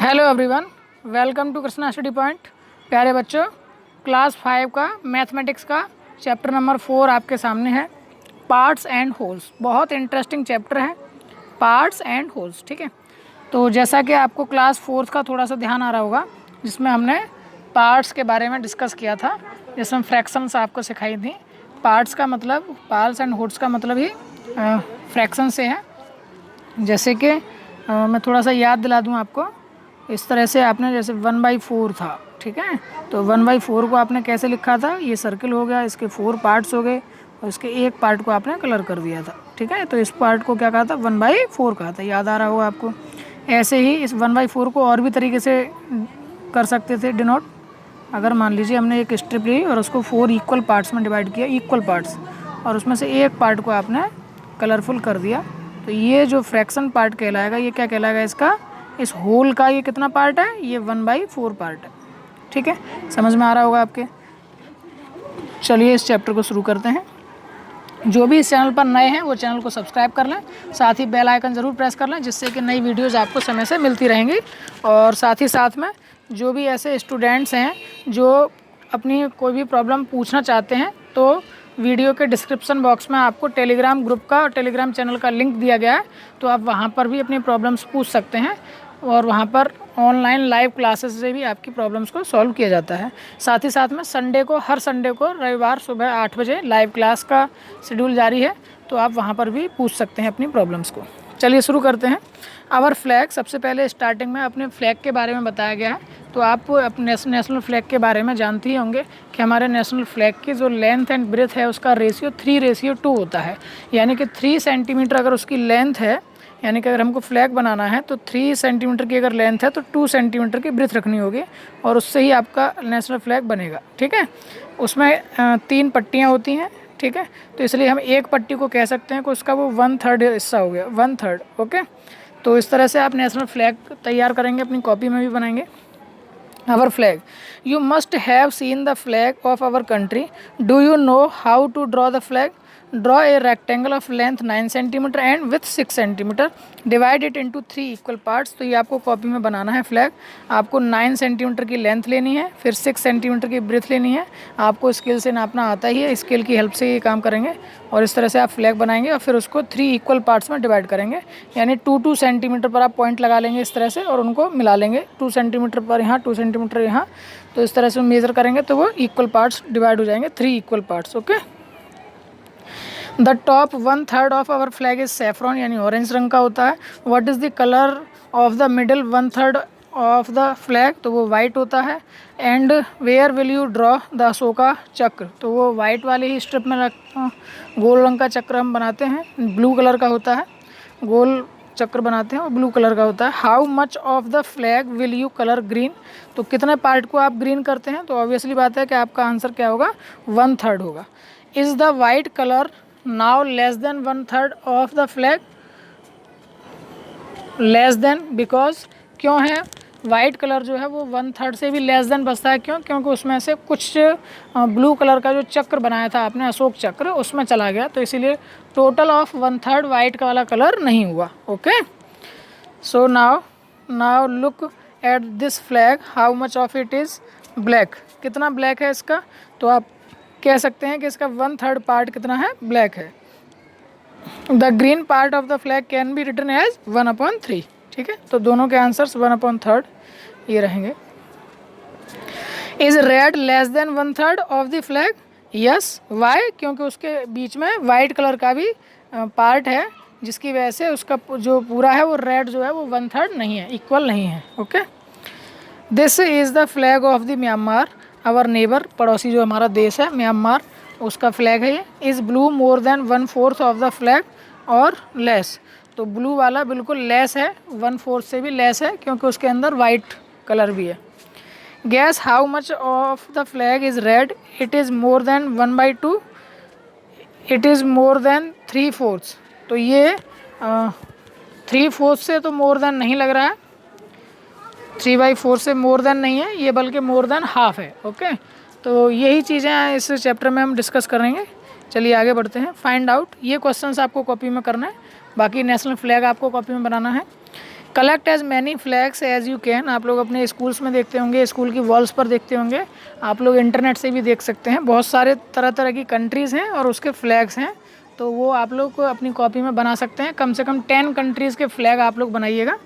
Hello everyone, welcome to Krishna study point. प्यारे बच्चों, class 5 का मैथमेटिक्स का चैप्टर नंबर 4 आपके सामने है, पार्ट्स एंड होल्स। बहुत इंटरेस्टिंग चैप्टर है, पार्ट्स एंड होल्स। ठीक है, तो जैसा कि आपको क्लास 4 का थोड़ा सा ध्यान आ रहा होगा, जिसमें हमने पार्ट्स के बारे में डिस्कस किया था, जिसमें फ्रैक्शंस आपको सिखाई थी। पार्ट्स का मतलब, पार्ट्स एंड होल्स का मतलब ही फ्रैक्शन से है। जैसे कि मैं थोड़ा सा याद दिला दूँ आपको, इस तरह से आपने जैसे 1/4 था, ठीक है, तो 1/4 को आपने कैसे लिखा था, ये सर्किल हो गया, इसके 4 पार्ट्स हो गए और इसके एक पार्ट को आपने कलर कर दिया था। ठीक है, तो इस पार्ट को क्या कहा था, 1/4 कहा था, याद आ रहा होगा आपको। ऐसे ही इस 1/4 को और भी तरीके से कर सकते थे डिनोट। अगर मान लीजिए हमने एक स्ट्रिप ली और उसको 4 इक्वल पार्ट्स में डिवाइड किया, इक्वल पार्ट्स, और उसमें से एक पार्ट को आपने कलरफुल कर दिया, तो ये जो फ्रैक्शन पार्ट कहलाएगा, ये क्या कहलाएगा, इसका, इस होल का ये कितना पार्ट है, ये 1/4 पार्ट है। ठीक है, समझ में आ रहा होगा आपके। चलिए इस चैप्टर को शुरू करते हैं। जो भी इस चैनल पर नए हैं वो चैनल को सब्सक्राइब कर लें, साथ ही बेल आइकन ज़रूर प्रेस कर लें, जिससे कि नई वीडियोज़ आपको समय से मिलती रहेंगी। और साथ ही साथ में जो भी ऐसे स्टूडेंट्स हैं जो अपनी कोई भी प्रॉब्लम पूछना चाहते हैं, तो वीडियो के डिस्क्रिप्शन बॉक्स में आपको टेलीग्राम ग्रुप का और टेलीग्राम चैनल का लिंक दिया गया है, तो आप वहाँ पर भी अपनी प्रॉब्लम्स पूछ सकते हैं और वहाँ पर ऑनलाइन लाइव क्लासेस से भी आपकी प्रॉब्लम्स को सॉल्व किया जाता है। साथ ही साथ में संडे को, हर संडे को रविवार सुबह 8 बजे लाइव क्लास का शेड्यूल जारी है, तो आप वहाँ पर भी पूछ सकते हैं अपनी प्रॉब्लम्स को। चलिए शुरू करते हैं। आवर फ्लैग, सबसे पहले स्टार्टिंग में अपने फ्लैग के बारे में बताया गया है। तो आप अपने नेशनल फ्लैग के बारे में जानते ही होंगे कि हमारे नेशनल फ्लैग की जो लेंथ एंड ब्रेथ है, उसका रेशियो 3:2 होता है। यानी कि 3 सेंटीमीटर अगर उसकी लेंथ है, यानी कि अगर हमको फ्लैग बनाना है तो 3 सेंटीमीटर की अगर लेंथ है तो 2 सेंटीमीटर की ब्रेथ रखनी होगी, और उससे ही आपका नेशनल फ्लैग बनेगा। ठीक है, उसमें 3 पट्टियाँ होती हैं। ठीक है, तो इसलिए हम एक पट्टी को कह सकते हैं कि उसका वो 1/3 हिस्सा हो गया, 1/3। ओके, तो इस तरह से आप नेशनल फ्लैग तैयार करेंगे, अपनी कॉपी में भी बनाएंगे। Our flag. You must have seen the flag of our country. Do you know how to draw the flag? Draw a rectangle of length 9 cm and width 6 cm. Divide it into 3 equal parts. तो ये आपको copy में बनाना है flag. आपको 9 centimetre की length लेनी है, फिर 6 सेंटीमीटर की ब्रेथ लेनी है। आपको स्केल से नापना आता ही है, स्केल की हेल्प से ये काम करेंगे और इस तरह से आप फ्लैग बनाएंगे और फिर उसको 3 इक्वल पार्ट्स में डिवाइड करेंगे। यानी 2-2 सेंटीमीटर पर आप पॉइंट लगा लेंगे इस तरह से और उनको मिला लेंगे, 2 सेंटीमीटर पर यहाँ, 2 सेंटीमीटर यहाँ। तो इस तरह से मेज़र करेंगे तो वो इक्वल पार्ट्स डिवाइड हो जाएंगे, 3 equal parts. Okay, the top 1/3 of our flag is saffron, यानी ऑरेंज रंग का होता है। What is the colour of the middle 1/3 of the flag, तो वो वाइट होता है। And where will you draw the Ashoka chakra, तो वो वाइट वाली ही स्ट्रिप में गोल रंग का चक्र हम बनाते हैं, ब्लू कलर का होता है, गोल चक्र बनाते हैं और ब्लू कलर का होता है। How much of the flag will you colour green, तो कितने पार्ट को आप ग्रीन करते हैं, तो ऑब्वियसली बात है कि आपका आंसर क्या होगा, 1/3 होगा। Is the white colour now less than 1/3 of the flag, less than, because, क्यों है वाइट कलर जो है वो 1/3 से भी लेस देन बचता है, क्यों, क्योंकि उसमें से कुछ ब्लू कलर का जो चक्र बनाया था आपने, अशोक चक्र, उसमें चला गया, तो इसीलिए टोटल ऑफ 1/3 वाइट वाला कलर नहीं हुआ। Okay, so now look at this flag, how much of it is black, कितना ब्लैक है इसका, तो आप कह सकते हैं कि इसका 1/3 पार्ट कितना है, ब्लैक है। The green part of the flag can be written as 1/3। ठीक है, तो दोनों के आंसर्स 1/3 ये रहेंगे। Is red less than 1/3 of the flag, yes, why, क्योंकि उसके बीच में वाइट कलर का भी पार्ट है, जिसकी वजह से उसका जो पूरा है वो रेड जो है वो 1/3 नहीं है, इक्वल नहीं है। Okay, this is the flag of the Myanmar, our neighbour, पड़ोसी जो हमारा देश है म्यांमार, उसका फ्लैग है ये। Is blue more than 1/4 of the flag और लेस, तो ब्लू वाला बिल्कुल लेस है, 1/4 से भी लेस है, क्योंकि उसके अंदर वाइट कलर भी है। Gas how much of the flag is red, it is more than 1/2, it is more than 3/4, तो ये 3/4 से तो मोर देन नहीं लग रहा है, 3/4 से मोर देन नहीं है ये, बल्कि मोर देन हाफ है। ओके, तो यही चीज़ें इस चैप्टर में हम डिस्कस करेंगे। चलिए आगे बढ़ते हैं। फाइंड आउट, ये क्वेश्चंस आपको कॉपी में करना है, बाकी नेशनल फ्लैग आपको कॉपी में बनाना है। Collect as many flags as you can. आप लोग अपने स्कूल्स में देखते होंगे, स्कूल की वॉल्स पर देखते होंगे, आप लोग इंटरनेट से भी देख सकते हैं। बहुत सारे तरह तरह की कंट्रीज़ हैं और उसके फ्लैग्स हैं, तो वो आप लोग को अपनी कॉपी में बना सकते हैं। कम से कम 10 कंट्रीज़ के फ्लैग आप लोग बनाइएगा।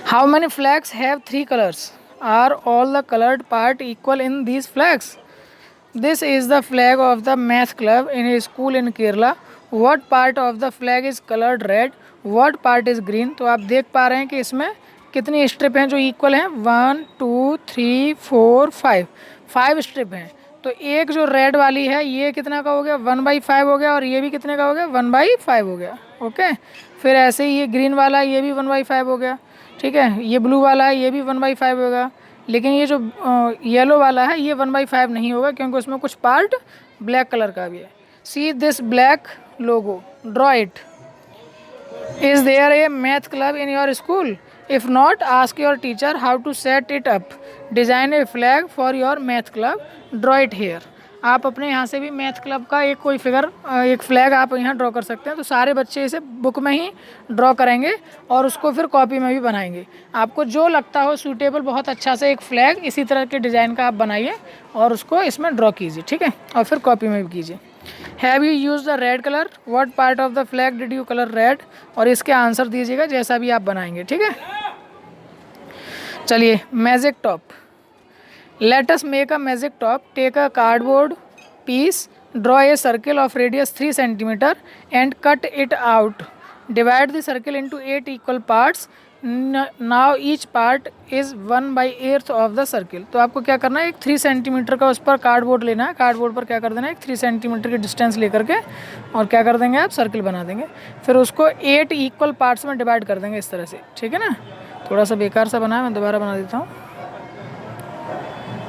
How many flags have 3 colours? Are all the coloured part equal in these flags? This is the flag of the math club in a school in Kerala. What part of the flag is coloured red? What part is green? तो आप देख पा रहे हैं कि इसमें कितनी strip हैं जो इक्वल हैं। 1 2 3 4 5 स्ट्रिप हैं। तो एक जो रेड वाली है ये कितना का हो गया? 1/5 हो गया, और ये भी कितने का हो गया? 1/5 हो गया। ओके, फिर ऐसे ही ये ग्रीन वाला ये भी 1/5 हो गया। ठीक है, ये ब्लू वाला है ये भी 1/5 होगा, लेकिन ये जो येलो वाला है ये 1/5 नहीं होगा, क्योंकि उसमें कुछ पार्ट ब्लैक कलर का भी है। See this black logo, draw it. Is there a math club in your school? If not, ask your teacher how to set it up. Design a flag for your math club, draw it here. आप अपने यहाँ से भी math club का एक कोई figure, एक flag आप यहाँ ड्रॉ कर सकते हैं। तो सारे बच्चे इसे बुक में ही ड्रॉ करेंगे और उसको फिर कॉपी में भी बनाएंगे। आपको जो लगता हो सूटेबल, बहुत अच्छा से एक फ्लैग इसी तरह के डिज़ाइन का आप बनाइए और उसको इसमें ड्रॉ कीजिए। ठीक है, और फिर कॉपी में भी कीजिए। Have you use the red colour? What part of the flag did you colour red? और इसके आंसर दीजिएगा जैसा भी आप बनाएंगे। ठीक है, चलिए magic top. Let us make a magic top. Take a cardboard piece, draw a circle of radius 3 cm and cut it out. Divide the circle into 8 equal parts. Now each part is 1/8 of the circle. तो आपको क्या करना है, एक 3 centimetre का उस पर cardboard लेना है। कार्डबोर्ड पर क्या कर देना है, एक 3 सेंटीमीटर की डिस्टेंस लेकर के, और क्या कर देंगे आप, सर्किल बना देंगे। फिर उसको 8 इक्वल पार्ट्स में डिवाइड कर देंगे इस तरह से। ठीक है ना, थोड़ा सा बेकार सा बना है, मैं दोबारा बना देता हूँ।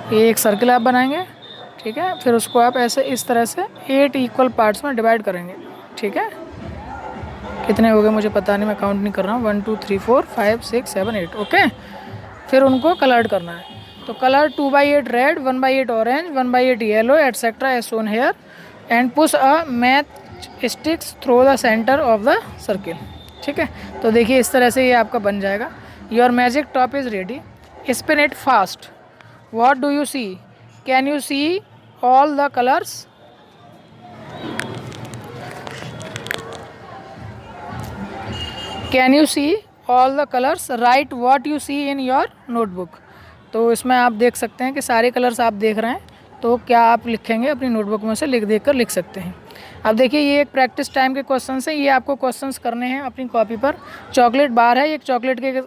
ये एक सर्किल आप बनाएंगे। ठीक है, फिर उसको आप ऐसे इस तरह से 8 इक्वल पार्ट्स में डिवाइड करेंगे। ठीक है, कितने हो गए मुझे पता नहीं, मैं काउंट नहीं कर रहा हूँ। 1 2 3 4 5 6 7 8। ओके, फिर उनको कलर्ड करना है। तो colour 2/8 red, 1/8 orange, 1/8 yellow etcetera as shown here, and push a match sticks through the centre of the circle. ठीक है, तो देखिए इस तरह से ये आपका बन जाएगा। Your magic top is ready. Spin it fast. What do you see? Can you see all the colors? Can you see all the colors? Write what you see in your notebook. तो इसमें आप देख सकते हैं कि सारे colours आप देख रहे हैं, तो क्या आप लिखेंगे अपनी नोटबुक में से देख कर लिख सकते हैं। अब देखिए ये एक प्रैक्टिस टाइम के क्वेश्चन हैं, ये आपको क्वेश्चंस करने हैं अपनी कॉपी पर। चॉकलेट बार है, एक चॉकलेट के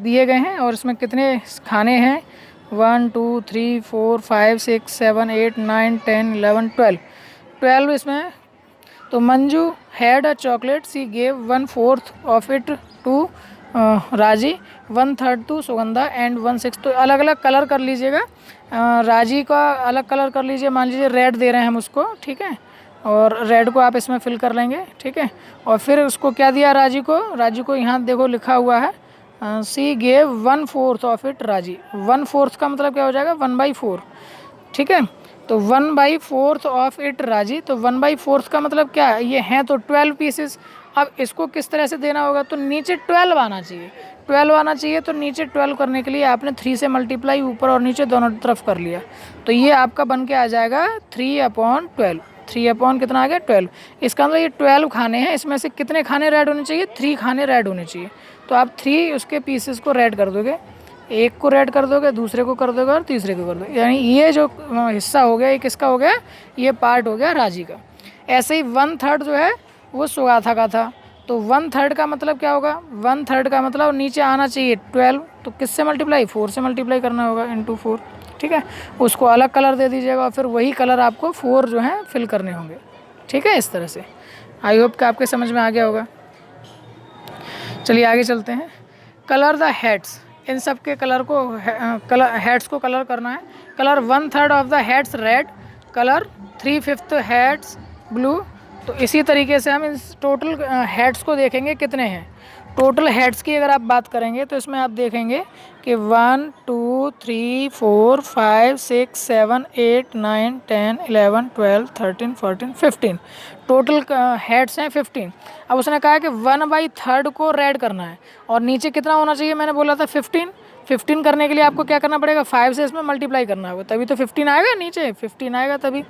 दिए गए हैं और इसमें कितने खाने हैं, 1 2 3 4 5 6 7 8 9 10 11 12 इसमें। तो Manju had a chocolate, she gave 1/4 of it to Raji, 1/3 to Sugandha and 1/6। तो अलग अलग कलर कर लीजिएगा। राजी का अलग कलर कर लीजिए, मान लीजिए रेड दे रहे हैं हम उसको। ठीक है, और रेड को आप इसमें फिल कर लेंगे। ठीक है, और फिर उसको क्या दिया राजी को यहाँ देखो लिखा हुआ है सी गेव 1/4 ऑफ इट राजी। 1/4 का मतलब क्या हो जाएगा, 1/4। ठीक है, तो 1/4 ऑफ इट राजी। तो 1/4 का मतलब क्या है, ये हैं तो 12 पीसेस। अब इसको किस तरह से देना होगा, तो नीचे 12 आना चाहिए। 12 आना चाहिए, तो नीचे 12 करने के लिए आपने 3 से मल्टीप्लाई ऊपर और नीचे दोनों तरफ कर लिया। तो ये आपका बन के आ जाएगा 3/12। 3 कितना आ गया, 12। इसका मतलब ये 12 खाने हैं, इसमें से कितने खाने रेड होने चाहिए, 3 खाने रेड होने चाहिए। तो आप 3 उसके पीसेस को रेड कर दोगे, एक को रेड कर दोगे, दूसरे को कर दोगे और तीसरे को कर दोगे। यानी ये जो हिस्सा हो गया, ये किसका हो गया, ये पार्ट हो गया राजी का। ऐसे ही 1/3 जो है वो सुगाथा का था। तो 1/3 का मतलब क्या होगा, 1/3 का मतलब नीचे आना चाहिए 12। तो किससे मल्टीप्लाई, 4 से मल्टीप्लाई करना होगा, इंटू 4। ठीक है, उसको अलग कलर दे दीजिएगा और फिर वही कलर आपको 4 जो है फिल करने होंगे। ठीक है, इस तरह से। आई होप कि आपके समझ में आ गया होगा। चलिए आगे चलते हैं। कलर द हेड्स, इन सब के कलर को हेड्स को कलर करना है। Colour 1/3 of the heads red, colour 3/5 heads blue. तो इसी तरीके से हम इस टोटल हेड्स को देखेंगे कितने हैं। टोटल हेड्स की अगर आप बात करेंगे तो इसमें आप देखेंगे कि 1 2 3 4 5 6 7 8 9 10 11 12 13 14 15 टोटल हेड्स हैं 15। अब उसने कहा है कि 1/3 को रेड करना है और नीचे कितना होना चाहिए, मैंने बोला था 15 करने के लिए आपको क्या करना पड़ेगा, 5 से इसमें मल्टीप्लाई करना होगा, तभी तो 15 आएगा, नीचे 15 आएगा तभी।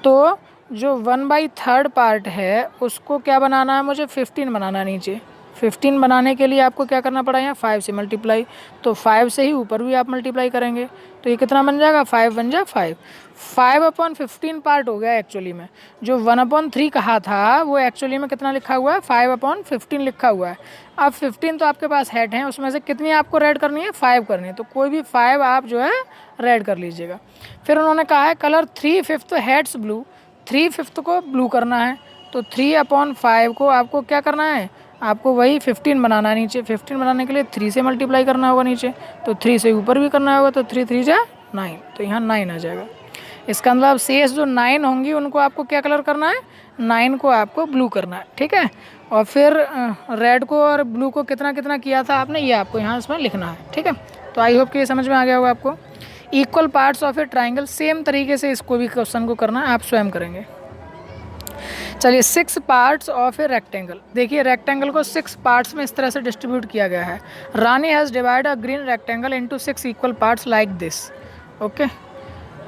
तो जो 1/3 पार्ट है उसको क्या बनाना है, मुझे 15 बनाना है नीचे। 15 बनाने के लिए आपको क्या करना पड़ा, यहाँ 5 से मल्टीप्लाई, तो 5 से ही ऊपर भी आप मल्टीप्लाई करेंगे तो ये कितना बन जाएगा, 5 बन जाए 5/15 पार्ट हो गया एक्चुअली में। जो 1/3 कहा था वो एक्चुअली में कितना लिखा हुआ है, 5/15 लिखा हुआ है। अब 15 तो आपके पास हेड हैं, उसमें से कितनी आपको रेड करनी है, 5 करनी है, तो कोई भी 5 आप जो है रेड कर लीजिएगा। फिर उन्होंने कहा है कलर 3/5 हेड्स ब्लू, 3/5 को ब्लू करना है, तो 3/5 को आपको क्या करना है, आपको वही 15 बनाना है नीचे। 15 बनाने के लिए 3 से मल्टीप्लाई करना होगा नीचे, तो 3 से ऊपर भी करना होगा, तो 3 3 जा 9, तो यहाँ 9 आ जाएगा। इसका मतलब शेष जो 9 होंगी उनको आपको क्या कलर करना है, 9 को आपको ब्लू करना है, ठीक है। और फिर रेड को और ब्लू को कितना कितना किया था आपने, ये आपको यहाँ इसमें लिखना है, ठीक है। तो आई होप कि ये समझ में आ गया होगा आपको। Equal parts of A triangle, same तरीके से इसको भी क्वेश्चन को करना है, आप स्वयं करेंगे। चलिए 6 पार्ट्स ऑफ ए रेक्टेंगल, देखिए रेक्टेंगल को 6 पार्ट्स में इस तरह से डिस्ट्रीब्यूट किया गया है। Rani has divide a green rectangle into 6 equal parts like this, okay.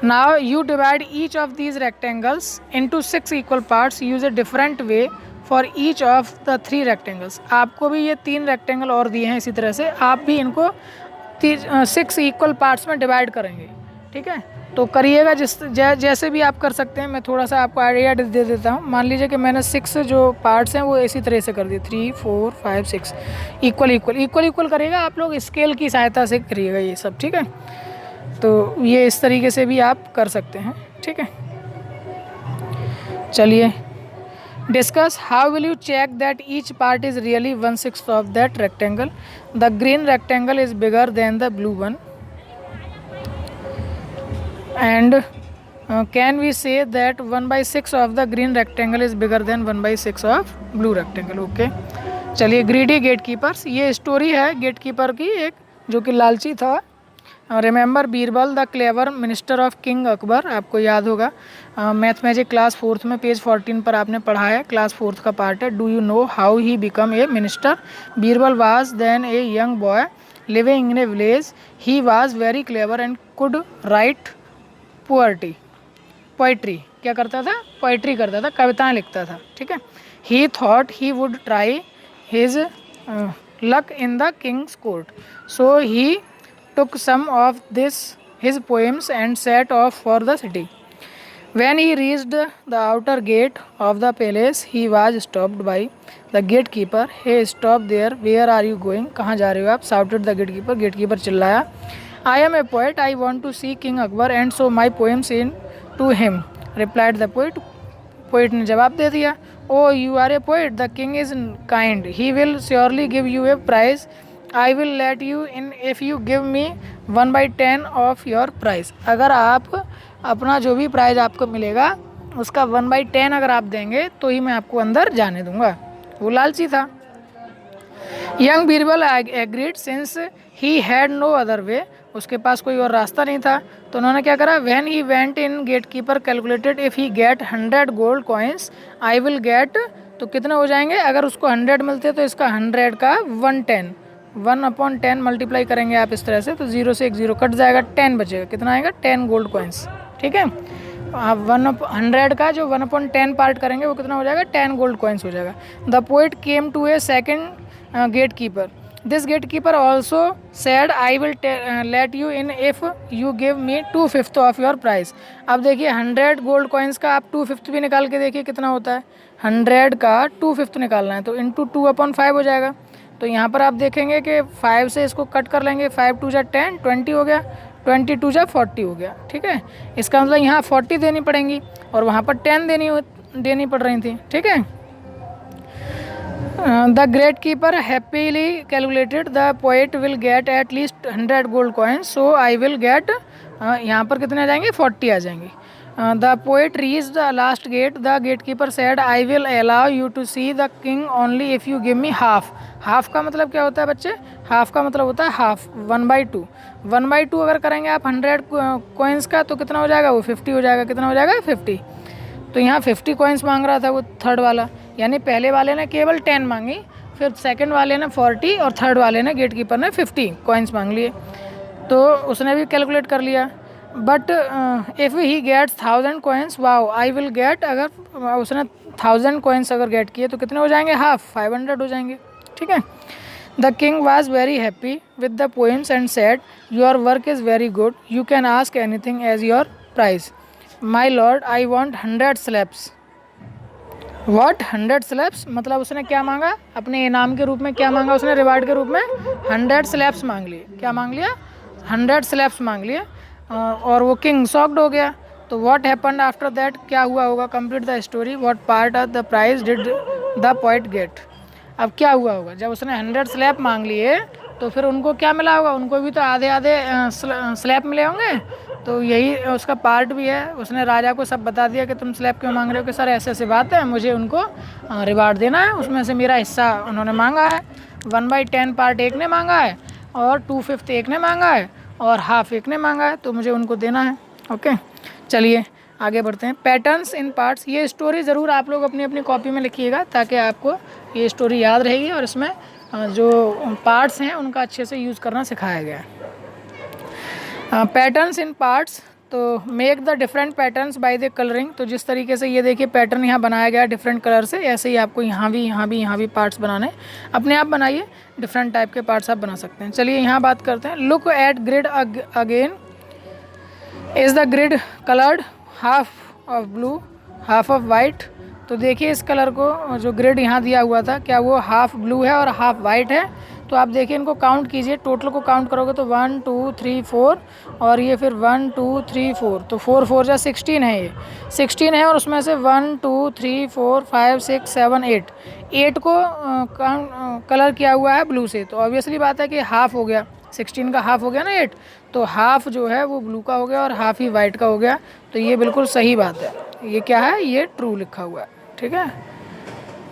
Now you divide each of these rectangles into 6 equal parts, use a different way for each of the 3 rectangles. आपको भी ये 3 rectangle और दिए हैं, इसी तरह से आप भी इनको 6 इक्वल पार्ट्स में डिवाइड करेंगे, ठीक है। तो करिएगा जैसे भी आप कर सकते हैं। मैं थोड़ा सा आपको आइडिया दे देता हूँ। मान लीजिए कि मैंने 6 जो पार्ट्स हैं वो इसी तरह से कर दिए, 3 4 5 6 इक्वल करिएगा आप लोग, स्केल की सहायता से करिएगा ये सब, ठीक है। तो ये इस तरीके से भी आप कर सकते हैं, ठीक है। चलिए discuss how will you check that each part is really 1/6 of that rectangle. The green rectangle is bigger than the blue one, and can we say that 1/6 of the green rectangle is bigger than 1/6 of blue rectangle, okay। चलिए greedy gatekeepers, ये story है gatekeeper की एक, जो कि लालची था। Remember Birbal the clever minister of king Akbar, आपको याद होगा मैथमेटिक्स क्लास 4th में पेज 14 पर आपने पढ़ा है, क्लास 4th का पार्ट है। Do you know how he become a minister. Birbal was then a young boy living in a village, he was very clever and could write poetry, क्या करता था, पोइट्री करता था, कविताएं लिखता था, ठीक है। ही thought he would try his luck in the Kings court, so he took some of his poems and set off for the city. When he reached the outer gate of the palace, he was stopped by the gatekeeper. Hey, stop there! Where are you going? कहाँ जा रहे हो आप? Shouted the gatekeeper. Gatekeeper चिल्लाया। I am a poet. I want to see King Akbar and show my poems in to him. Replied the poet. Poet ने जवाब दे दिया। Oh, you are a poet. The king is kind. He will surely give you a prize. I will let you in if you give me 1/10 of your prize. अगर आप अपना जो भी prize आपको मिलेगा उसका 1/10 अगर आप देंगे तो ही मैं आपको अंदर जाने दूंगा। वो लालची था। Young Birbal agreed since he had no other way, उसके पास कोई और रास्ता नहीं था, तो उन्होंने क्या करा, when he went in gatekeeper calculated if he get 100 gold coins I will get, तो कितने हो जाएंगे, अगर उसको 100 मिलते तो इसका 100 का 1/10 मल्टीप्लाई करेंगे आप इस तरह से, तो 0 से एक 0 कट जाएगा, 10 बचेगा, कितना आएगा 10 गोल्ड कॉइन्स, ठीक है। आप 100 का जो 1/10 पार्ट करेंगे वो कितना हो जाएगा, 10 गोल्ड कॉइन्स हो जाएगा। The poet came to a second gatekeeper, this gatekeeper also said I will let you in if you give me 2/5 of your price. अब देखिए 100 गोल्ड कॉइन्स का आप 2/5 भी निकाल के देखिए कितना होता है, 100 का 2/5 निकालना है तो इंटू 2/5 हो जाएगा। तो यहाँ पर आप देखेंगे कि 5 से इसको कट कर लेंगे, 5 2 जा 10, 20 हो गया, 20 2 जा 40 हो गया, ठीक है। इसका मतलब यहाँ 40 देनी पड़ेंगी और वहाँ पर 10 देनी पड़ रही थी, ठीक है। The great keeper happily calculated the poet will get at least 100 gold coins, so I will get, यहाँ पर कितने आ जाएंगे 40 आ जाएंगे। The poet reach the last gate, the gate keeper said I will allow you to see the king only if you give me half. Half का मतलब क्या होता है बच्चे? हाफ का मतलब होता है हाफ, 1/2। 1/2 अगर करेंगे आप 100 कॉइन्स का तो कितना हो जाएगा? वो 50 हो जाएगा। कितना हो जाएगा? 50। तो यहाँ 50 कॉइन्स मांग रहा था वो थर्ड वाला, यानी पहले वाले ने केवल 10 मांगी, फिर सेकंड वाले ने 40 और थर्ड वाले ने गेट कीपर ने 50 कॉइन्स मांग लिए। तो उसने भी कैलकुलेट कर लिया। But if he gets 1000 coins, wow I will get, अगर उसने 1000 कॉइन्स अगर गेट किए तो कितने हो जाएंगे? हाफ, 500 हो जाएंगे। ठीक है। The king was very happy with the poems and said your work is very good, you can ask anything as your prize. My lord I want 100 slabs. What? 100 slabs मतलब उसने क्या मांगा? अपने इनाम के रूप में क्या मांगा उसने? रिवार्ड के रूप में 100 स्लैब्स मांग लिए। क्या मांग लिया? 100 स्लैब्स मांग लिए। और वो किंग शॉक्ड हो गया। तो व्हाट हैपेंड आफ्टर दैट, क्या हुआ होगा? Complete the story. What part of the prize did the poet get. अब क्या हुआ होगा? जब उसने 100 स्लैब मांग लिए तो फिर उनको क्या मिला होगा? उनको भी तो आधे आधे स्लैब मिले होंगे। तो यही उसका पार्ट भी है। उसने राजा को सब बता दिया कि तुम स्लैब क्यों मांग रहे हो, कि सर ऐसे ऐसे बात है, मुझे उनको रिवार्ड देना है, उसमें से मेरा हिस्सा उन्होंने मांगा है। 1/10 पार्ट एक ने मांगा है और 2/5 एक ने मांगा है और हाफ एक ने मांगा है, तो मुझे उनको देना है। ओके, चलिए आगे बढ़ते हैं। पैटर्न्स इन पार्ट्स, ये स्टोरी ज़रूर आप लोग अपनी अपनी कॉपी में लिखिएगा ताकि आपको ये स्टोरी याद रहेगी और इसमें जो पार्ट्स हैं उनका अच्छे से यूज़ करना सिखाया गया है। पैटर्न्स इन पार्ट्स, तो make the different patterns by the colouring. तो जिस तरीके से ये देखिए पैटर्न यहाँ बनाया गया है डिफरेंट कलर से, ऐसे ही आपको यहाँ भी पार्ट्स बनाने, अपने आप बनाइए, डिफरेंट टाइप के पार्ट्स आप बना सकते हैं। चलिए यहाँ बात करते हैं। Look at grid again, is the grid coloured? Half of blue half of white. तो देखिए इस कलर को, जो ग्रिड यहाँ दिया हुआ था, क्या वो हाफ ब्लू है और हाफ वाइट है? तो आप देखिए इनको काउंट कीजिए, टोटल को काउंट करोगे तो 1 2 3 4 और ये फिर 1 2 3 4, तो 4 4 जा 16 है, ये 16 है और उसमें से 1 2 3 4 5 6 7 8 को कलर किया हुआ है ब्लू से। तो ऑब्वियसली बात है कि हाफ हो गया, 16 का हाफ हो गया ना 8, तो हाफ जो है वो ब्लू का हो गया और हाफ ही वाइट का हो गया। तो ये बिल्कुल सही बात है, ये क्या है? ये ट्रू लिखा हुआ है। ठीक है,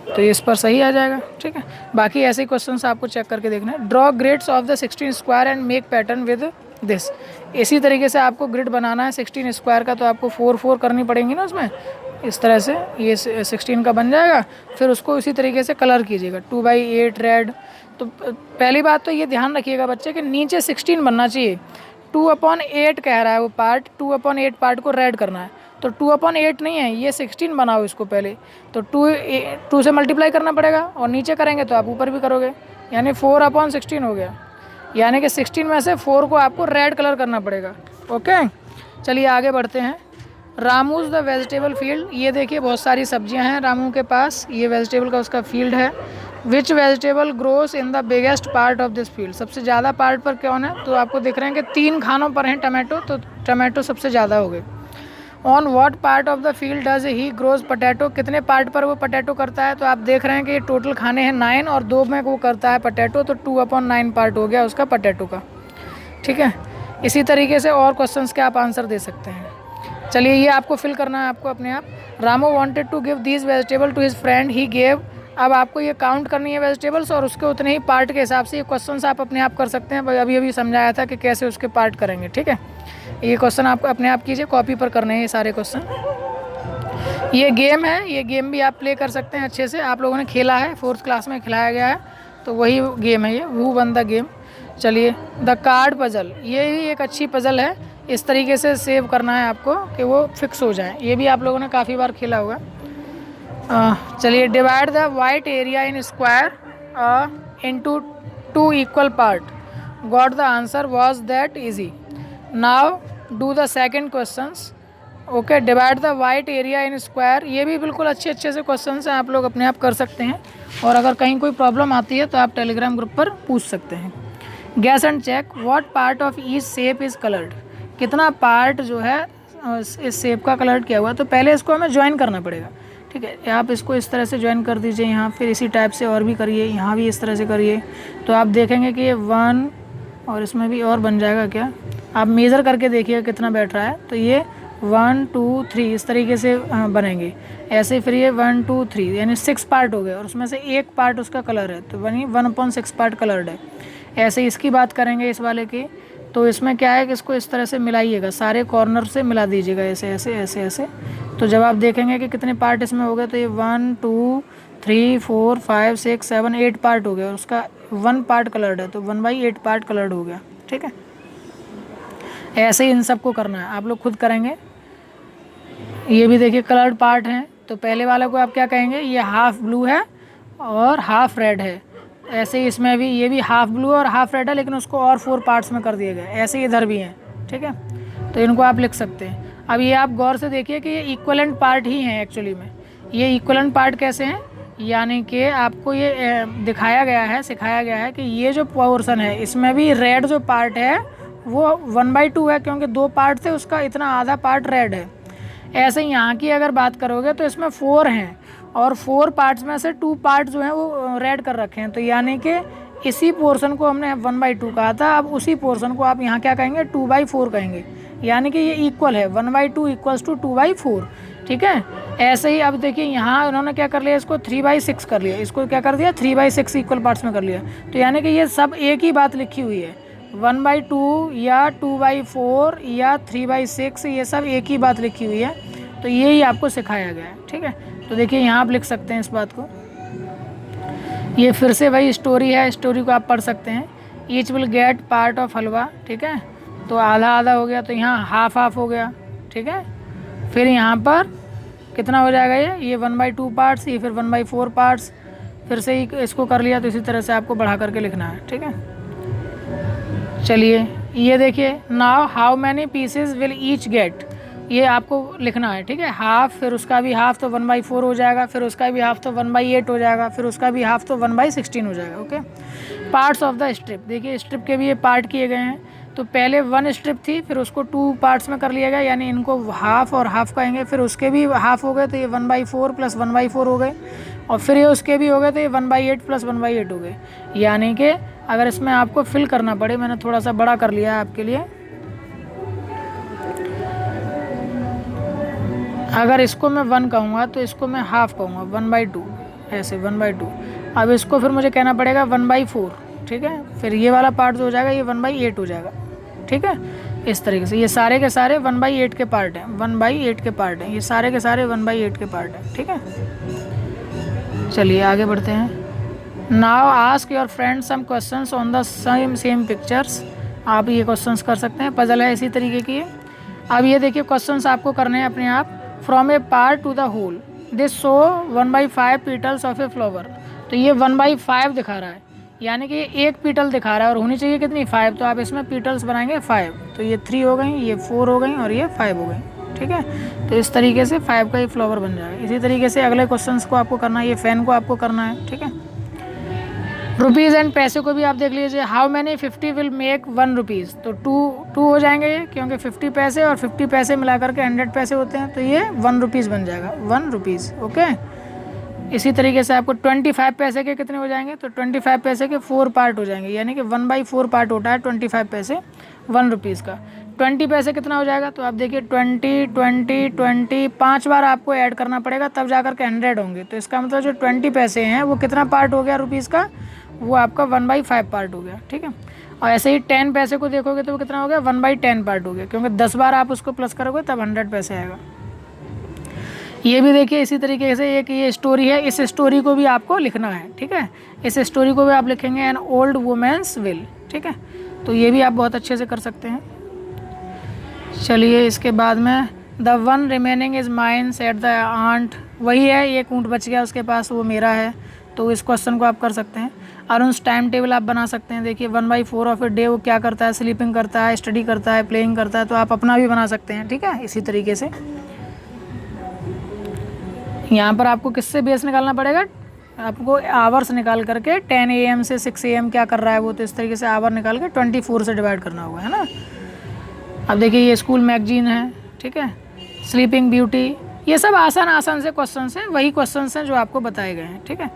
तो इस पर सही आ जाएगा। ठीक है, बाकी ऐसे ही क्वेश्चंस आपको चेक करके देखना है। Draw grids of the 16 square and make pattern with this. इसी तरीके से आपको ग्रिड बनाना है 16 स्क्वायर का, तो आपको 4 4 करनी पड़ेंगी ना उसमें, इस तरह से ये 16 का बन जाएगा। फिर उसको इसी तरीके से कलर कीजिएगा, 2/8 रेड। तो पहली बात तो ये ध्यान रखिएगा बच्चे कि नीचे 16 बनना चाहिए। 2/8 कह रहा है वो पार्ट, 2/8 पार्ट को रेड करना है, तो 2/8 नहीं है, ये 16 बनाओ इसको पहले। तो 2 से मल्टीप्लाई करना पड़ेगा और नीचे करेंगे तो आप ऊपर भी करोगे, यानी 4/16 हो गया। यानी कि 16 में से 4 को आपको रेड कलर करना पड़ेगा। ओके, चलिए आगे बढ़ते हैं। रामूज द वेजिटेबल फील्ड, ये देखिए बहुत सारी सब्जियां हैं रामू के पास, ये वेजिटेबल का उसका फील्ड है। Which vegetable grows in the biggest part of this field, सबसे ज़्यादा पार्ट पर कौन है? तो आपको दिख रहे हैं कि 3 खानों पर हैं टमाटो, तो टमाटो सबसे ज़्यादा हो गए। On what part of the field does he grows potato, कितने पार्ट पर वो पटैटो करता है? तो आप देख रहे हैं कि ये टोटल खाने हैं 9 और 2 में वो करता है पटैटो, तो 2/9 पार्ट हो गया उसका पटैटो का। ठीक है, इसी तरीके से और क्वेश्चंस के आप आंसर दे सकते हैं। चलिए ये आपको फिल करना है आपको अपने आप। Ramu wanted to give these vegetable to his friend, he gave. अब आपको ये काउंट करनी है वेजिटेबल्स और उसके उतने ही पार्ट के हिसाब से ये क्वेश्चंस आप अपने आप कर सकते हैं। अभी अभी समझाया था कि कैसे उसके पार्ट करेंगे। ठीक है, ये क्वेश्चन आप अपने आप कीजिए, कॉपी पर करने हैं ये सारे क्वेश्चन। ये गेम है, ये गेम भी आप प्ले कर सकते हैं अच्छे से, आप लोगों ने खेला है, 4th क्लास में खिलाया गया है, तो वही गेम है ये, हु वन द गेम। चलिए द कार्ड पजल, ये भी एक अच्छी पजल है, इस तरीके से सेव करना है आपको कि वो फिक्स हो जाए, ये भी आप लोगों ने काफ़ी बार खेला होगा। चलिए divide the white area in square into 2 equal part, got the answer, was that easy. Now do the second questions. Okay, divide the white area in square, ये भी बिल्कुल अच्छे से क्वेश्चंस हैं, आप लोग अपने आप कर सकते हैं और अगर कहीं कोई प्रॉब्लम आती है तो आप टेलीग्राम ग्रुप पर पूछ सकते हैं। Guess and check, what part of each shape is coloured, कितना पार्ट जो है इस शेप का कलर किया हुआ, तो पहले इसको हमें ज्वाइन करना पड़ेगा। ठीक है, आप इसको इस तरह से ज्वाइन कर दीजिए यहाँ, फिर इसी टाइप से और भी करिए, यहाँ भी इस तरह से करिए, तो आप देखेंगे कि ये 1 और इसमें भी और बन जाएगा क्या, आप मेज़र करके देखिए कितना बैठ रहा है, तो ये 1 2 3 इस तरीके से बनेंगे ऐसे। फिर ये 1 2 3 यानी 6 पार्ट हो गए और उसमें से एक पार्ट उसका कलर है, तो बनी 1/6 पार्ट कलर्ड है। ऐसे इसकी बात करेंगे इस वाले की, तो इसमें क्या है कि इसको इस तरह से मिलाइएगा, सारे कॉर्नर से मिला दीजिएगा ऐसे ऐसे ऐसे ऐसे। तो जब आप देखेंगे कि कितने पार्ट इसमें हो गए, तो ये 1 2 3 4 5 6 7 8 पार्ट हो गया और उसका 1 पार्ट कलर्ड है, तो 1/8 पार्ट कलर्ड हो गया। ठीक है, ऐसे ही इन सबको करना है, आप लोग खुद करेंगे। ये भी देखिए कलर्ड पार्ट हैं, तो पहले वाले को आप क्या कहेंगे, ये हाफ ब्लू है और हाफ रेड है। ऐसे ही इसमें भी ये भी हाफ ब्लू और हाफ रेड है, लेकिन उसको और 4 पार्ट्स में कर दिया गया। ऐसे ही इधर भी हैं। ठीक है, तो इनको आप लिख सकते हैं। अब ये आप गौर से देखिए कि ये इक्वलेंट पार्ट ही हैं एक्चुअली में। ये इक्वलेंट पार्ट कैसे हैं, यानी कि आपको ये दिखाया गया है, सिखाया गया है कि ये जो पोर्शन है इसमें भी रेड जो पार्ट है वो 1/2 है, क्योंकि 2 पार्ट थे, उसका इतना आधा पार्ट रेड है। ऐसे ही यहाँ की अगर बात करोगे तो इसमें 4 हैं और 4 पार्ट्स में से 2 पार्ट जो हैं वो रेड कर रखे हैं, तो यानी कि इसी पोर्शन को हमने 1/2 कहा था। अब उसी पोर्शन को आप यहाँ क्या कहेंगे, 2/4 कहेंगे, यानी कि ये इक्वल है 1/2 इक्वल्स टू 2/4। ठीक है, ऐसे ही अब देखिए यहाँ उन्होंने क्या कर लिया, इसको 3/6 कर लिया, इसको क्या कर दिया 3/6 इक्वल पार्ट्स में कर लिया। तो यानी कि ये सब एक ही बात लिखी हुई है, 1/2 या 2/4 या 3/6, ये सब एक ही बात लिखी हुई है। तो यही आपको सिखाया गया है। ठीक है, तो देखिए यहाँ आप लिख सकते हैं इस बात को। ये फिर से वही स्टोरी है, स्टोरी को आप पढ़ सकते हैं। Each will get part of halwa. ठीक है, तो आधा आधा हो गया, तो यहाँ हाफ हाफ हो गया। ठीक है, फिर यहाँ पर कितना हो जाएगा, ये 1/2 पार्ट्स, ये फिर 1/4 पार्ट्स, फिर से ही इसको कर लिया। तो इसी तरह से आपको बढ़ा करके लिखना है। ठीक है, चलिए ये देखिए, now how many pieces will each get, ये आपको लिखना है। ठीक है, हाफ, फिर उसका भी हाफ तो 1/4 हो जाएगा, फिर उसका भी हाफ तो 1/8 हो जाएगा, फिर उसका भी हाफ तो 1/16 हो जाएगा। Okay, parts of the strip, देखिए स्ट्रिप के भी ये पार्ट किए गए हैं। तो पहले 1 स्ट्रिप थी, फिर उसको 2 पार्ट्स में कर लिया गया, यानी इनको हाफ और हाफ कहेंगे। फिर उसके भी हाफ हो गए, तो ये 1/4 + 1/4 हो गए, और फिर ये उसके भी हो गए, तो ये 1/8 + 1/8 हो गए। यानी कि अगर इसमें आपको फिल करना पड़े, मैंने थोड़ा सा बड़ा कर लिया है आपके लिए, अगर इसको मैं 1 कहूँगा तो इसको मैं हाफ कहूँगा, 1/2, ऐसे 1/2। अब इसको फिर मुझे कहना पड़ेगा 1/4। ठीक है, फिर ये वाला पार्ट जो हो जाएगा ये 1/8 हो जाएगा। ठीक है, इस तरीके से ये सारे के सारे 1/8 के पार्ट हैं, 1/8 के पार्ट हैं, ये सारे के सारे 1/8 के पार्ट हैं। ठीक है, चलिए आगे बढ़ते हैं। Now ask your friend some questions on the same pictures, आप ये क्वेश्चंस कर सकते हैं, पजल है इसी तरीके की। अब ये देखिए क्वेश्चंस आपको करने हैं अपने आप। From a part to the whole this show 1/5 petals of a flower, तो ये 1/5 दिखा रहा है, यानी कि ये एक पीटल दिखा रहा है और होनी चाहिए कितनी 5, तो आप इसमें पीटल्स बनाएंगे 5, तो ये 3 हो गई, ये 4 हो गई और ये 5 हो गई। ठीक है, तो इस तरीके से 5 का ये फ्लावर बन जाएगा। इसी तरीके से अगले क्वेश्चंस को आपको करना है, ये फैन को आपको करना है। ठीक है, रुपीज़ एंड पैसे को भी आप देख लीजिए। How many 50 will make 1 rupees, तो 2 हो जाएंगे ये, क्योंकि 50 पैसे और 50 पैसे मिला करके 100 पैसे होते हैं, तो ये 1 रुपीज़ बन जाएगा, 1 रुपीज़। ओके, इसी तरीके से आपको 25 पैसे के कितने हो जाएंगे, तो 25 पैसे के 4 पार्ट हो जाएंगे, यानी कि 1/4 पार्ट होता है 25 पैसे 1 रुपीज़ का। 20 पैसे कितना हो जाएगा, तो आप देखिए 20 20 20 5 बार आपको ऐड करना पड़ेगा, तब जा कर के 100 होंगे। तो इसका मतलब जो 20 पैसे हैं वो कितना पार्ट हो गया रुपीज़ का, वो आपका 1/5 पार्ट हो गया। ठीक है, और ऐसे ही 10 पैसे को देखोगे तो वो कितना हो गया, 1/10 पार्ट हो गया, क्योंकि 10 बार आप उसको प्लस करोगे तब 100 पैसे आएगा। ये भी देखिए इसी तरीके से एक ये स्टोरी है, इस स्टोरी को भी आपको लिखना है। ठीक है, इस स्टोरी को भी आप लिखेंगे एन ओल्ड वुमेन्स विल। ठीक है, तो ये भी आप बहुत अच्छे से कर सकते हैं। चलिए इसके बाद में the one remaining is mine said the ant, वही है, एक ऊँट बच गया उसके पास, वो मेरा है, तो इस क्वेश्चन को आप कर सकते हैं। अरुण's टाइम टेबल आप बना सकते हैं। देखिए 1/4 ऑफ ए डे वो क्या करता है, स्लीपिंग करता है, स्टडी करता है, प्लेइंग करता है, तो आप अपना भी बना सकते हैं। ठीक है, इसी तरीके से यहाँ पर आपको किससे बेस निकालना पड़ेगा, आपको आवर्स निकाल करके 10 AM से 6 AM क्या कर रहा है वो, तो इस तरीके से आवर निकाल के 24 से डिवाइड करना होगा, है ना। अब देखिए ये स्कूल मैगजीन है। ठीक है, स्लीपिंग ब्यूटी, ये सब आसान आसान से क्वेश्चन हैं, वही क्वेश्चन हैं जो आपको बताए गए हैं। ठीक है,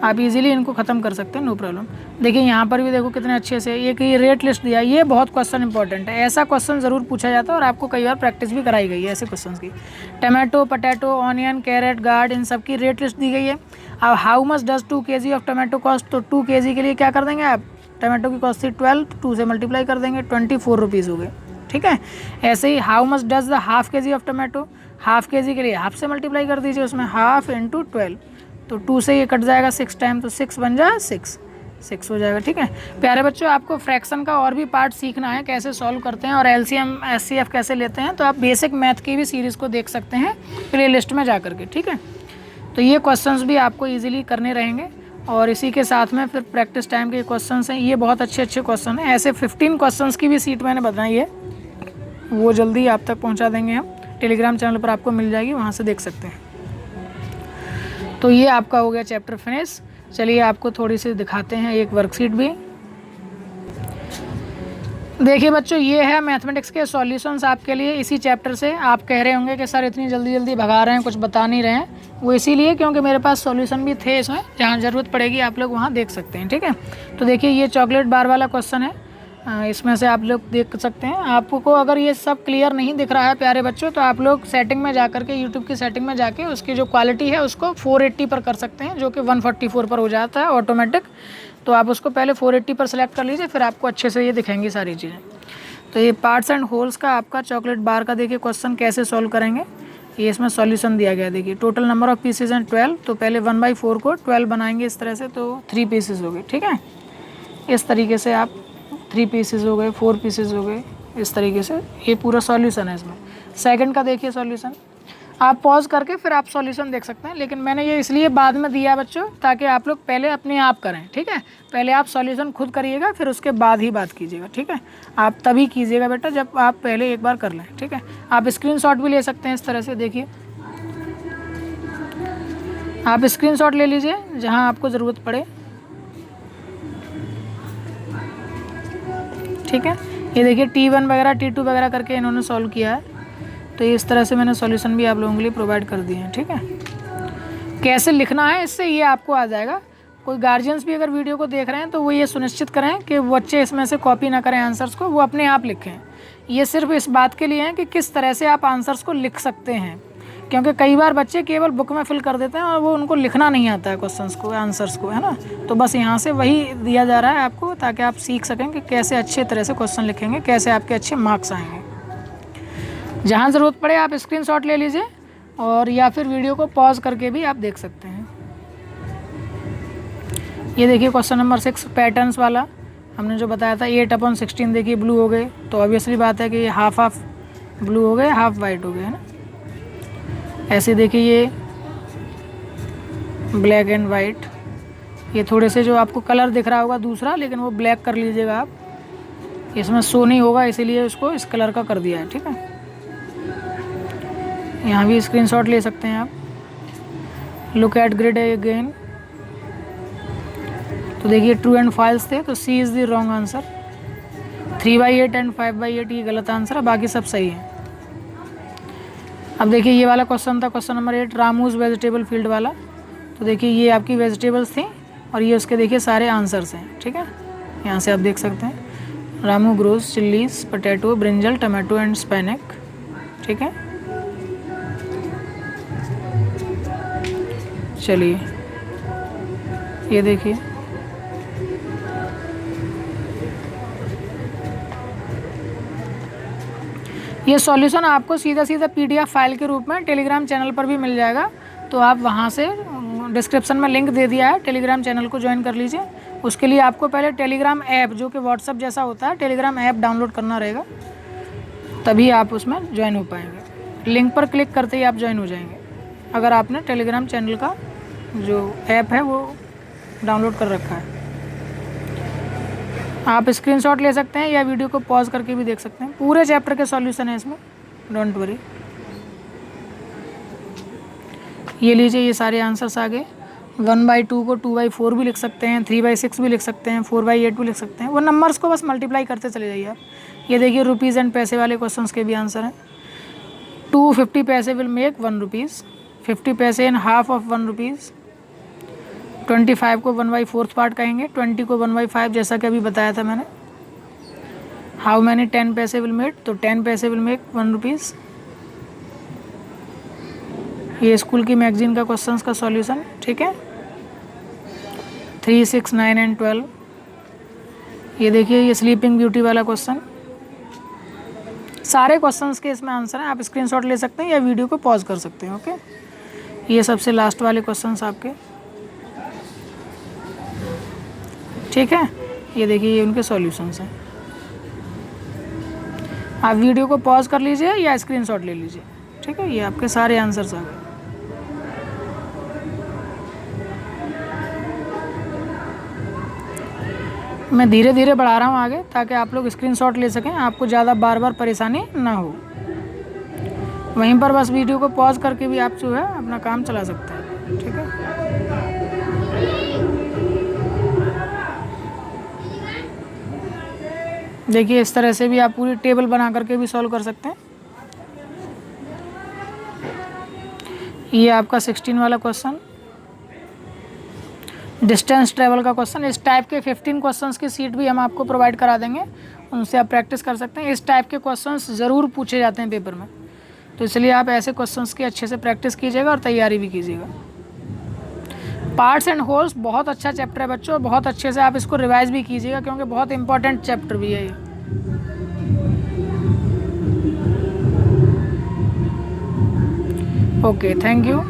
आप इजीली इनको ख़त्म कर सकते हैं, नो प्रॉब्लम। देखिए यहाँ पर भी देखो कितने अच्छे से एक ये रेट लिस्ट दिया, ये बहुत क्वेश्चन इंपॉर्टेंट है, ऐसा क्वेश्चन ज़रूर पूछा जाता है और आपको कई बार प्रैक्टिस भी कराई गई है ऐसे क्वेश्चन की। Tomato, potato, onion, carrot, gourd, इन सब की रेट लिस्ट दी गई है। अब how much does 2 kg of tomato cost, तो 2 kg के लिए क्या कर देंगे आप, टमाटो की कॉस्ट थी 12, 2 से मल्टीप्लाई कर देंगे, 24 रुपीज़ हो गए, ठीक है। ऐसे ही how much does the half kg of tomato, half kg के लिए हाफ से मल्टीप्लाई कर दीजिए, उसमें हाफ इंटू 12, तो 2 से ये कट जाएगा 6 टाइम, तो 6 बन जाए 6 हो जाएगा, ठीक है। प्यारे बच्चों, आपको फ्रैक्शन का और भी पार्ट सीखना है, कैसे सॉल्व करते हैं और एलसीएम एचसीएफ कैसे लेते हैं, तो आप बेसिक मैथ की भी सीरीज़ को देख सकते हैं प्ले लिस्ट में जा करके, ठीक है। तो ये क्वेश्चंस भी आपको इजीली करने रहेंगे और इसी के साथ में फिर प्रैक्टिस टाइम के क्वेश्चंस हैं, ये बहुत अच्छे क्वेश्चन हैं। ऐसे 15 क्वेश्चंस की भी सीट मैंने बनाई है, वो जल्दी आप तक पहुँचा देंगे हम, टेलीग्राम चैनल पर आपको मिल जाएगी, वहाँ से देख सकते हैं। तो ये आपका हो गया चैप्टर फिनिश। चलिए आपको थोड़ी सी दिखाते हैं एक वर्कशीट भी। देखिए बच्चों, ये है मैथमेटिक्स के सॉल्यूशंस आपके लिए इसी चैप्टर से। आप कह रहे होंगे कि सर इतनी जल्दी जल्दी भगा रहे हैं, कुछ बता नहीं रहे हैं, वो इसीलिए क्योंकि मेरे पास सॉल्यूशन भी थे इसमें, जहाँ ज़रूरत पड़ेगी आप लोग वहाँ देख सकते हैं, ठीक है। तो देखिए ये चॉकलेट बार वाला क्वेश्चन है, इसमें से आप लोग देख सकते हैं। आपको अगर ये सब क्लियर नहीं दिख रहा है प्यारे बच्चों, तो आप लोग सेटिंग में जा करके, यूट्यूब की सेटिंग में जाके उसकी जो क्वालिटी है उसको 480 पर कर सकते हैं, जो कि 144 पर हो जाता है ऑटोमेटिक। तो आप उसको पहले 480 पर सेलेक्ट कर लीजिए, फिर आपको अच्छे से ये दिखेंगी सारी चीज़ें। तो ये पार्ट्स एंड होल्स का आपका चॉकलेट बार का देखिए क्वेश्चन कैसे सॉल्व करेंगे, ये इसमें सॉल्यूशन दिया गया। देखिए टोटल नंबर ऑफ पीसेज हैं 12, तो पहले 1/4 को 12 बनाएंगे इस तरह से, तो 3 पीसेज हो गए, ठीक है। इस तरीके से आप 3 पीसेज हो गए, 4 पीसेज हो गए, इस तरीके से ये पूरा सॉल्यूशन है इसमें। सेकंड का देखिए सॉल्यूशन, आप पॉज करके फिर आप सॉल्यूशन देख सकते हैं, लेकिन मैंने ये इसलिए बाद में दिया बच्चों ताकि आप लोग पहले अपने आप करें, ठीक है। पहले आप सॉल्यूशन खुद करिएगा, फिर उसके बाद ही बात कीजिएगा, ठीक है। आप तभी कीजिएगा बेटा जब आप पहले एक बार कर लें, ठीक है। आप स्क्रीनशॉट भी ले सकते हैं इस तरह से, देखिए आप स्क्रीनशॉट ले लीजिए जहाँ आपको ज़रूरत पड़े, ठीक है। ये देखिए T1 वगैरह T2 वगैरह करके इन्होंने सॉल्व किया है, तो इस तरह से मैंने सॉल्यूशन भी आप लोगों के लिए प्रोवाइड कर दिए हैं, ठीक है। कैसे लिखना है इससे ये आपको आ जाएगा। कोई गार्जियंस भी अगर वीडियो को देख रहे हैं तो वो ये सुनिश्चित करें कि बच्चे इसमें से कॉपी ना करें आंसर्स को, वो अपने आप लिखें। ये सिर्फ इस बात के लिए है कि किस तरह से आप आंसर्स को लिख सकते हैं, क्योंकि कई बार बच्चे केवल बुक में फिल कर देते हैं और वो उनको लिखना नहीं आता है क्वेश्चंस को, आंसर्स को, है ना। तो बस यहाँ से वही दिया जा रहा है आपको, ताकि आप सीख सकें कि कैसे अच्छे तरह से क्वेश्चन लिखेंगे, कैसे आपके अच्छे मार्क्स आएंगे। जहाँ ज़रूरत पड़े आप स्क्रीनशॉट ले लीजिए और या फिर वीडियो को पॉज करके भी आप देख सकते हैं। ये देखिए क्वेश्चन नंबर 6 पैटर्न्स वाला, हमने जो बताया था 8/16 देखिए ब्लू हो गए, तो ऑब्वियसली बात है कि ये हाफ ब्लू हो गए, हाफ वाइट हो गए, है ना। ऐसे देखिए ये ब्लैक एंड वाइट, ये थोड़े से जो आपको कलर दिख रहा होगा दूसरा, लेकिन वो ब्लैक कर लीजिएगा आप, इसमें शो नहीं होगा इसीलिए उसको इस कलर का कर दिया है, ठीक है। यहाँ भी स्क्रीनशॉट ले सकते हैं आप। लुक एट ग्रिड अगेन, तो देखिए ट्रू एंड फॉल्स थे, तो C is the wrong answer. 3/8 and 5/8 ये गलत आंसर है, बाकी सब सही है। अब देखिए ये वाला क्वेश्चन था क्वेश्चन नंबर 8 रामूज वेजिटेबल फील्ड वाला, तो देखिए ये आपकी वेजिटेबल्स थी और ये उसके देखिए सारे आंसर्स हैं, ठीक है। यहाँ से आप देख सकते हैं Ramu grows chillies, potato, brinjal, tomato and spinach, ठीक है। चलिए ये देखिए ये सॉल्यूशन आपको सीधा PDF फाइल के रूप में टेलीग्राम चैनल पर भी मिल जाएगा, तो आप वहाँ से डिस्क्रिप्शन में लिंक दे दिया है, टेलीग्राम चैनल को ज्वाइन कर लीजिए। उसके लिए आपको पहले टेलीग्राम ऐप, जो कि व्हाट्सअप जैसा होता है, टेलीग्राम ऐप डाउनलोड करना रहेगा, तभी आप उसमें ज्वाइन हो पाएंगे। लिंक पर क्लिक करते ही आप ज्वाइन हो जाएंगे, अगर आपने टेलीग्राम चैनल का जो ऐप है वो डाउनलोड कर रखा है। आप स्क्रीनशॉट ले सकते हैं या वीडियो को पॉज करके भी देख सकते हैं, पूरे चैप्टर के सॉल्यूशन है इसमें, डोंट वरी। ये लीजिए ये सारे आंसर्स आ गए। 1/2 को 2/4 भी लिख सकते हैं, 3/6 भी लिख सकते हैं, 4/8 भी लिख सकते हैं, वो नंबर्स को बस मल्टीप्लाई करते चले जाइए आप। ये देखिए रुपीज़ एंड पैसे वाले क्वेश्चंस के भी आंसर हैं। 250 पैसे विल मेक 1 रुपीज़, 50 पैसे इन हाफ ऑफ 1 रुपीज़, 25 को 1/4 पार्ट कहेंगे, 20 को 1/5 जैसा कि अभी बताया था मैंने। हाउ मैनी 10 पैसे विल मेक, तो 10 पैसे विल मेक 1 रुपीज़। ये स्कूल की मैगजीन का क्वेश्चंस का सॉल्यूशन, ठीक है। 3, 6, 9 एंड 12। ये देखिए ये स्लीपिंग ब्यूटी वाला क्वेश्चन। सारे क्वेश्चंस के इसमें आंसर हैं, आप स्क्रीनशॉट ले सकते हैं या वीडियो को पॉज कर सकते हैं। ओके, ये सबसे लास्ट वाले क्वेश्चंस आपके, ठीक है। ये देखिए ये उनके सॉल्यूशंस हैं। आप वीडियो को पॉज कर लीजिए या स्क्रीनशॉट ले लीजिए, ठीक है। ये आपके सारे आंसर्स आ गए। मैं धीरे धीरे बढ़ा रहा हूँ आगे ताकि आप लोग स्क्रीनशॉट ले सकें, आपको ज़्यादा बार बार परेशानी ना हो। वहीं पर बस वीडियो को पॉज करके भी आप जो है अपना काम चला सकते हैं, ठीक है। देखिए इस तरह से भी आप पूरी टेबल बना करके भी सॉल्व कर सकते हैं। ये आपका 16 वाला क्वेश्चन, डिस्टेंस ट्रेवल का क्वेश्चन। इस टाइप के 15 क्वेश्चंस की सीट भी हम आपको प्रोवाइड करा देंगे, उनसे आप प्रैक्टिस कर सकते हैं। इस टाइप के क्वेश्चंस ज़रूर पूछे जाते हैं पेपर में, तो इसलिए आप ऐसे क्वेश्चंस की अच्छे से प्रैक्टिस कीजिएगा और तैयारी भी कीजिएगा। पार्ट्स एंड होल्स बहुत अच्छा चैप्टर है बच्चों, बहुत अच्छे से आप इसको रिवाइज भी कीजिएगा क्योंकि बहुत इंपॉर्टेंट चैप्टर भी है ये। Okay, thank you.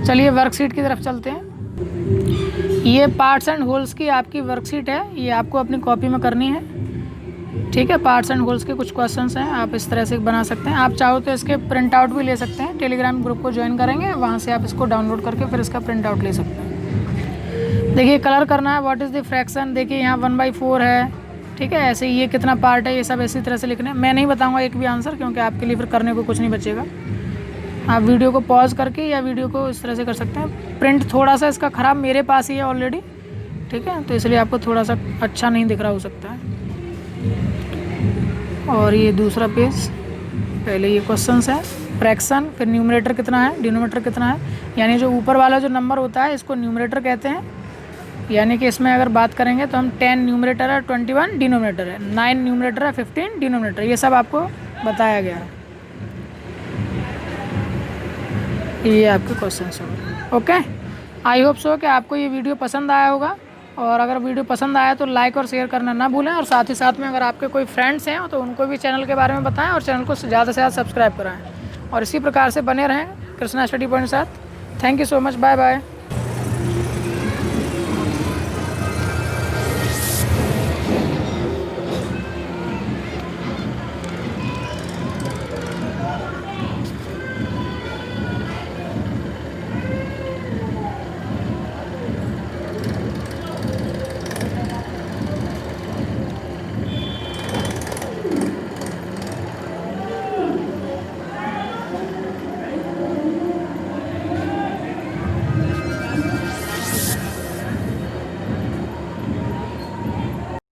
चलिए वर्कशीट की तरफ चलते हैं। ये पार्ट्स एंड होल्स की आपकी वर्कशीट है, ये आपको अपनी कॉपी में करनी है, ठीक है। पार्ट्स एंड होल्स के कुछ क्वेश्चंस हैं, आप इस तरह से बना सकते हैं। आप चाहो तो इसके प्रिंट आउट भी ले सकते हैं, टेलीग्राम ग्रुप को ज्वाइन करेंगे, वहाँ से आप इसको डाउनलोड करके फिर इसका प्रिंट आउट ले सकते हैं। देखिए कलर करना है, व्हाट इज़ द फ्रैक्शन, देखिए यहाँ 1/4 है, ठीक है। ऐसे ये कितना पार्ट है, ये सब इसी तरह से लिखना है। मैं नहीं बताऊँगा एक भी आंसर क्योंकि आपके लिए फिर करने को कुछ नहीं बचेगा। आप वीडियो को पॉज करके या वीडियो को इस तरह से कर सकते हैं। प्रिंट थोड़ा सा इसका ख़राब मेरे पास ही है ऑलरेडी, ठीक है, तो इसलिए आपको थोड़ा सा अच्छा नहीं दिख रहा हो सकता है। और ये दूसरा पेज, पहले ये क्वेश्चंस है, फ्रैक्शन, फिर न्यूमरेटर कितना है, डिनोमिनेटर कितना है, यानी जो ऊपर वाला जो नंबर होता है इसको न्यूमरेटर कहते हैं। यानी कि इसमें अगर बात करेंगे तो हम 10 न्यूमरेटर है, 21 डिनोमिनेटर है, 9 न्यूमरेटर है, 15 डिनोमिनेटर, ये सब आपको बताया गया है। ये आपके क्वेश्चंस होंगे। ओके, आई होप सो कि आपको ये वीडियो पसंद आया होगा, और अगर वीडियो पसंद आया तो लाइक और शेयर करना ना भूलें, और साथ ही साथ में अगर आपके कोई फ्रेंड्स हैं तो उनको भी चैनल के बारे में बताएं और चैनल को ज़्यादा से ज़्यादा सब्सक्राइब कराएं, और इसी प्रकार से बने रहें कृष्णा स्टडी पॉइंट के साथ। Thank you so much, bye bye.